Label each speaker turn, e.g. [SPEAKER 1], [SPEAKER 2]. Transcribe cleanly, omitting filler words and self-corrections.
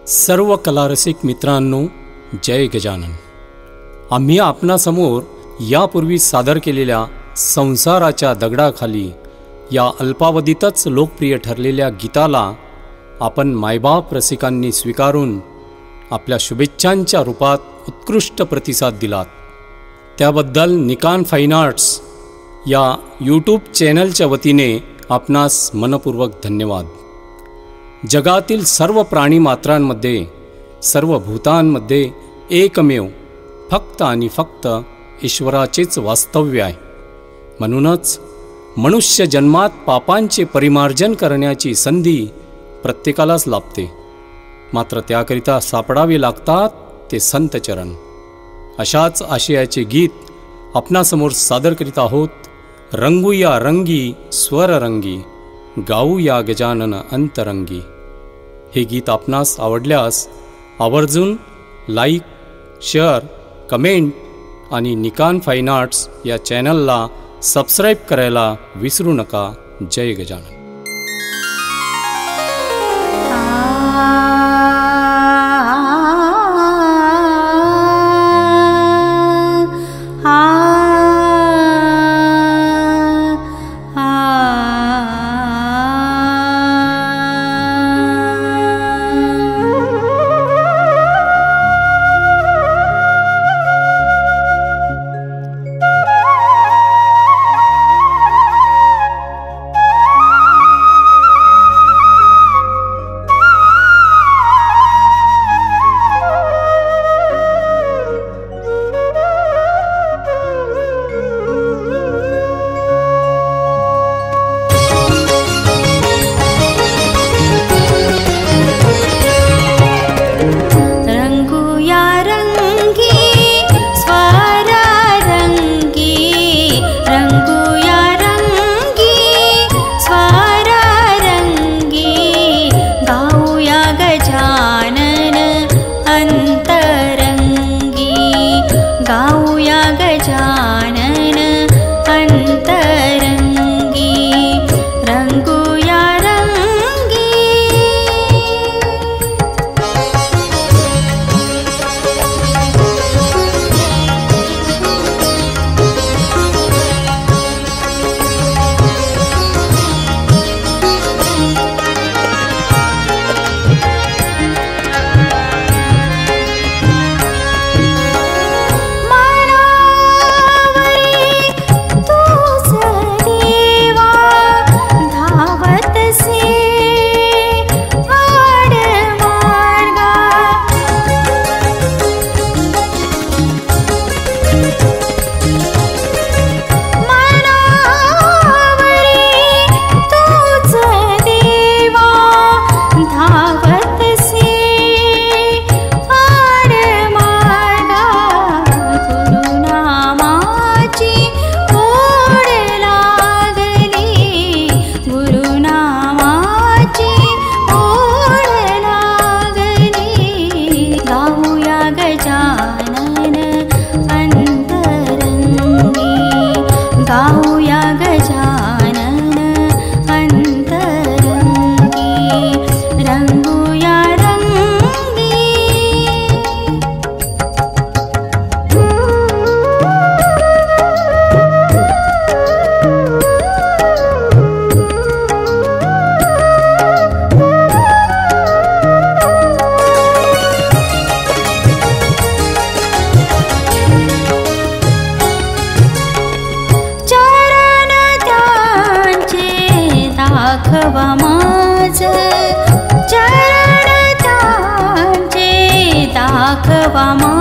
[SPEAKER 1] सर्व कलारसिक मित्रांनो, जय गजानन। आम्ही आपणासमोर यापूर्वी सादर केलेल्या संसाराच्या दगडाखाली या अल्पावधीतच लोकप्रिय ठरलेल्या गीताला आपण मायबाप रसिकांनी स्वीकारून आपल्या शुभेच्छांच्या रूपात उत्कृष्ट प्रतिसाद दिलात। त्याबद्दल निकॉन फाईन आर्ट्स या यूट्यूब चॅनलच्या वतीने आपणास मनपूर्वक धन्यवाद। जगातील सर्व प्राणीमात्रांमध्ये, सर्व भूतांमध्ये एकमेव फक्त आणि फक्त ईश्वराचेच वास्तव्य आहे। म्हणूनच मनुष्य जन्मात पापांचे परिमार्जन करण्याची संधी प्रत्येकालाच लाभते, मात्र त्याकरिता सापडावे लागतात ते संत चरण। अशाच आशयाचे गीत आपणासमोर सादर करीत आहोत। रंगूया रंगी स्वररंगी, गाऊया गजानन अंतरंगी। हे गीत आपणास आवडल्यास आवर्जून लाईक, शेअर, कमेंट आणि निकॉन फाईन आर्ट्स या चॅनलला सबस्क्राईब करायला विसरू नका। जय गजानन।
[SPEAKER 2] दाखवा माझ चरण त्यांचे, दाखवा माझ